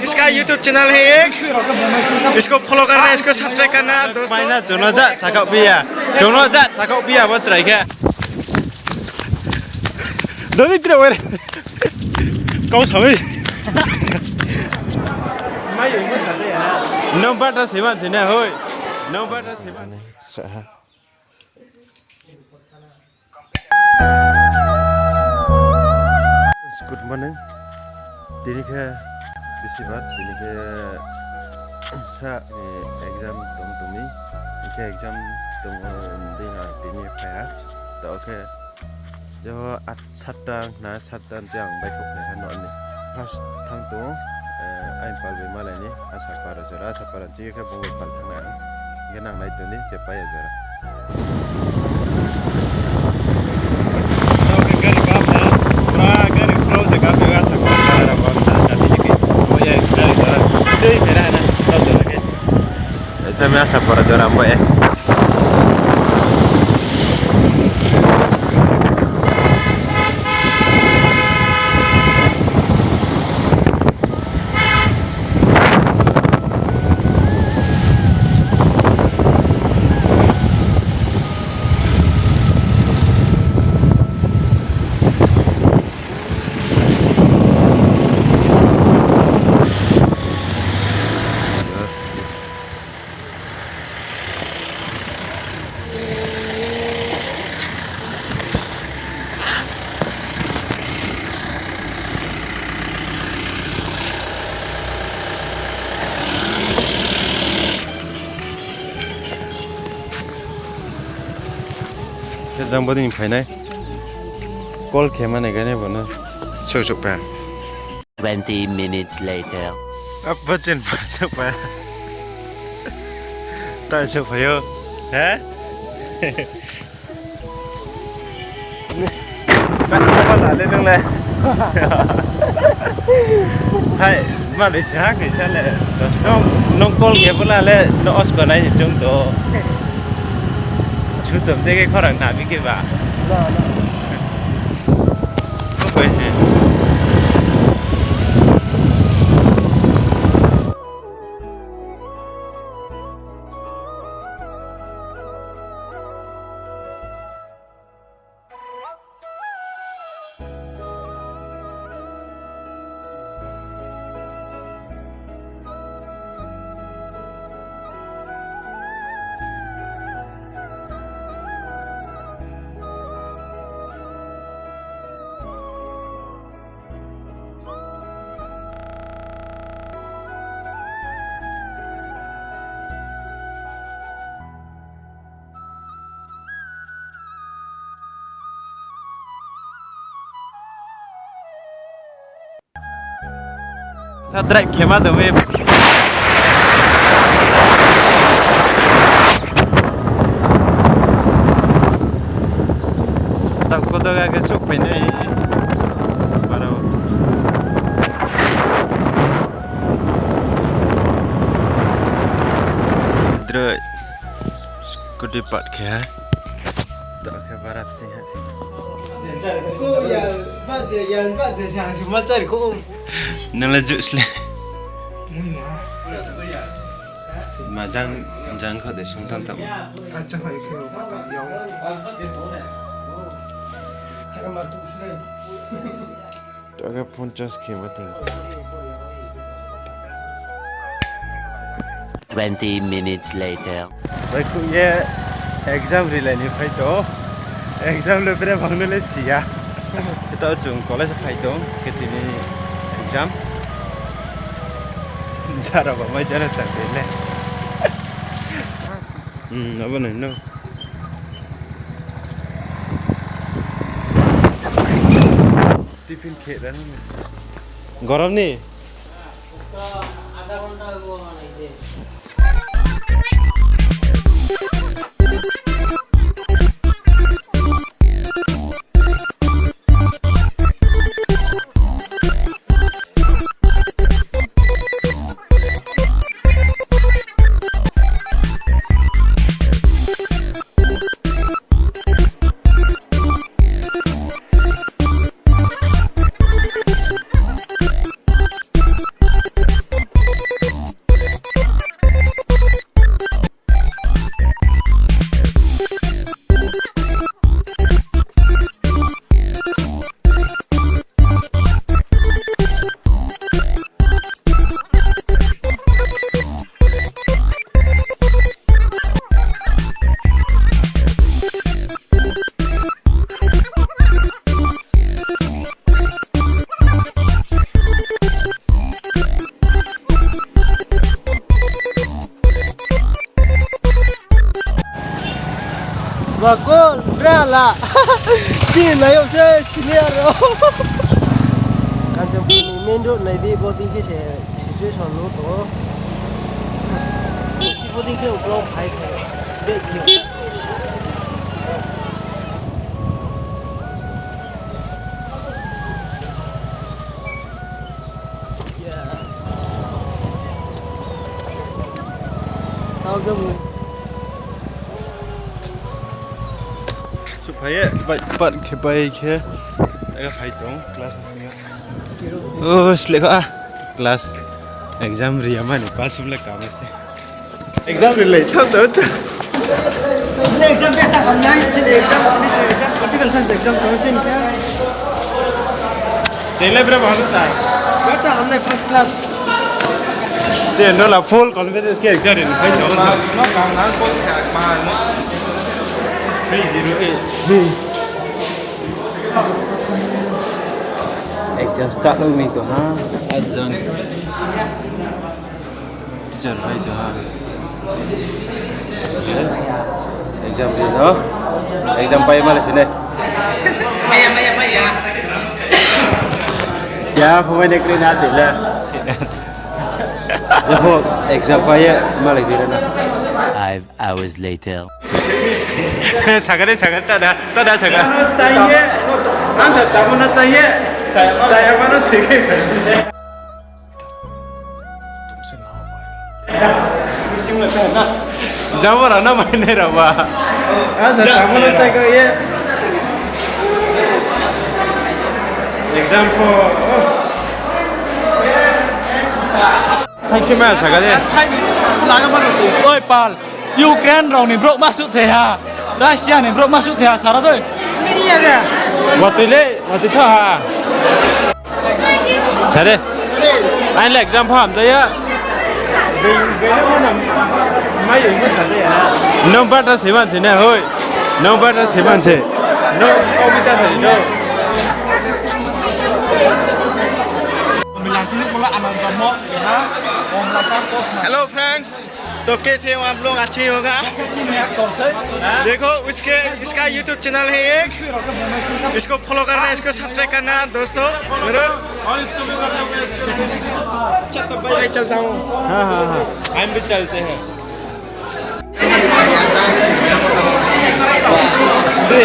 इसका YouTube channel है एक, इसको फॉलो करना, इसको सब्सक्राइब करना दोस्तों। Mainnya Jonoja cakap pia. Jonoja cakap pia bos raika. Doni tidak boleh. Kau tahu? Mayu ini sate ya. Nomor tas hebat sini hoi. Nomor tas hebat. Good morning. Dini ke disibat, dini ke sa exam tumi, ke exam dini phai. Tak okay. Jo satang tiang baik okey hano ni. Pas tang tu, ain palwe malai ni asal para jera, para jika ke bungut pal tangan. Genang naik tu ni cepai jera. Kami asap para jora mbak ya. Jambodi ni phai nai call khema ne gane bana chok pa 20 minutes later ab bachin pa chok pa ta chok phayo ha kan ba la le nang le hai ma le cha ke cha le no call khema le no os ba nai chung to Chutam deh ke orang nak bikin ba? Apa ini? Saya drive khema tu web. Tak kau tu agak sok pene. Baru. Drive. Kau dapat kah? Tak kah barat sih sih. Kau yang bad yang cuma cari kau. Nang lajuk sle. Majang kau deh sungtan tak. Acah kau ikut yang. Cara martu sle. Tak kah puncak khema ting. 20 minutes later Baik tu ye exam rilai ni phai to. Exam le pera bang le sia. Kita ujung college phai to ketini exam. Cara apa macam mana tak boleh. Apa ni no. Tiffin kek dah ni. Garam ni. Ada kontak gua ni. Bakul, berala. Cina yuk saya senior. Kan jam ini menduk nanti body ke saya situation lu tu. Ci body ke ulang phai ke, dek kio. Tahu ke mu? phai bắt cái bay kia cái phai trống class slik ah class exam ria mà nó pass không là cảm ơn exam ria lấy thằng đó Ini exam kita online, jadi exam, tapi kan saya exam kemarin kan. Tele berapa hari tak? Kita online first class. Jadi nó là full confidence cái exam ria phai trống nó càng ngắn con cả mà phai gì nữa exam start luôn mình tu ha exam teacher phai tu ha exam đi nó exam bay mà lại thế này ya pemain negeri nanti lah ya po exam bay mà lại thế này 5 hours later. 사가래 따다 사가 따이에 안사 잡으나 따이에 자야만은 세게 잡으라 나 많이 내려봐 안사 잡으나 따이에 example thay 사가래 laga baru oi pal Ukraine rau ni brok masuk teh ha Russia ni brok masuk teh ha sara tu ini ada Watoi tha 잘해 anh là example ham đấy á nó bắt ra xem anh thế này thôi nó bắt ra xem anh thế nó không biết ta thấy đâu bilang sini pula anak kamu ya om latar kos Hello friends, तो कैसे हो आप लोग अच्छे होगा? देखो इसका YouTube channel है एक, इसको फॉलो करना, इसको सब्सक्राइब करना दोस्तों। और इसको भी करना अच्छा तो भाई चलता हूँ। हाँ हम भी चलते हैं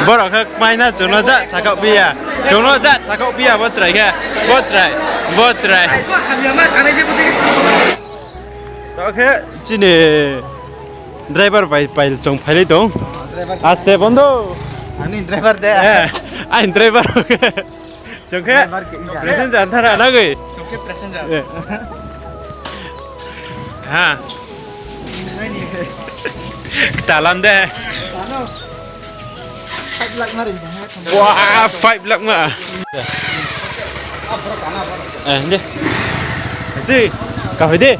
बड़ा खक मायना जोनो जा साकौ बिया बस रही ओके चिने ड्राइवर भाइ चौं फाइलै दं आस्ते बन्धु अनि ड्राइवर दे आइन ड्राइवर चौके प्रेसेन्जर सारा लगे चौके प्रेसेन्जर हाँ talan deh wah 5 lakh mah ini sih kau ini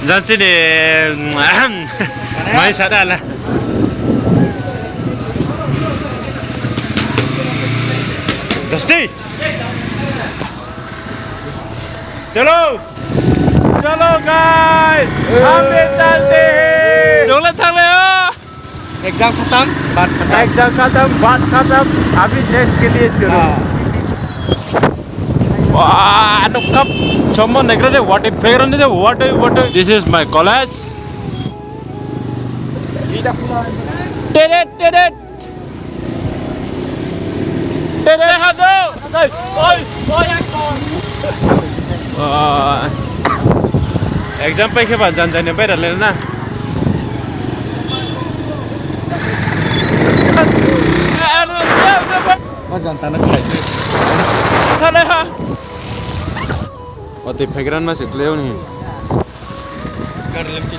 jangan sini main sadar lah dosti चलो guys हम भी चलते हैं चलो थक ले एग्जाम खत्म बात खत्म अभी नेक्स्ट के लिए शुरू wah aduh kap cuma negara deh what background aja what this is my college tedet hado exam पे के बाद जाने पे डाल लेना जनता ना खाई थाले हा और ते फेगरन में सिकले हो नहीं कर लेम की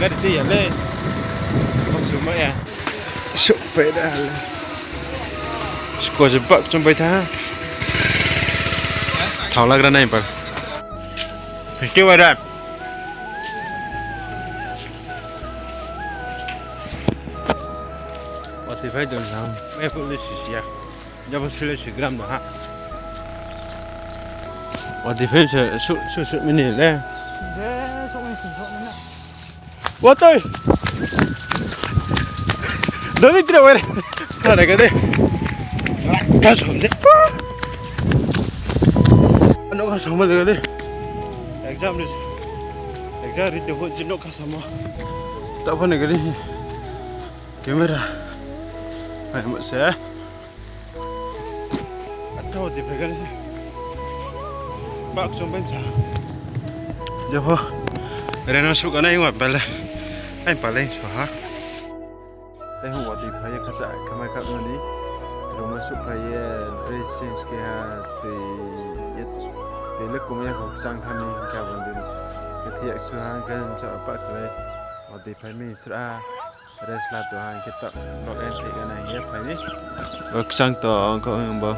कर दी है ले हम सुमा या सुपे डाल इसको जब पक चुम बैठा थाव लग रहा नहीं पर क्यों आ रहा और ते भाई दोनों मैं पुलिस सिया जब सुले सिग्राम ना हा और ते भाई से मिनी ले Watoi Dali tidak boleh. Ada kade. Kas homde. Ano ka sama kade. Exam ni. Exam ri devo jinok ka sama. Tak apa ni kade. Kamera. Ay mak saya. Atau di pegang sih. Bak somben sa. Jabo. Reno suka na yung pala. Ay pala so ha. Ay ho wati phai khacha kamai ka ngani. Ro masuk phai dressing ke ha ti yet. Ti lek komya ho chang khani ka bandin. Kethi su ha kan cha pa kle. Wati phai mi sra. Resla tu ha kita log in ti kana ye phai ni. Chang to ko ba.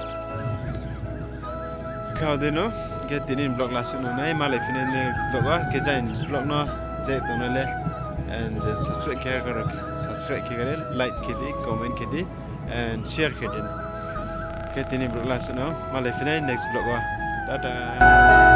Kau dino. Ke tinin blog langsung nai malai finin blog wa ke jain blog no je tu nale and subscribe ke like ke di comment ke di and share ke di ke tinin blog langsung no malai finin next blog wa dadah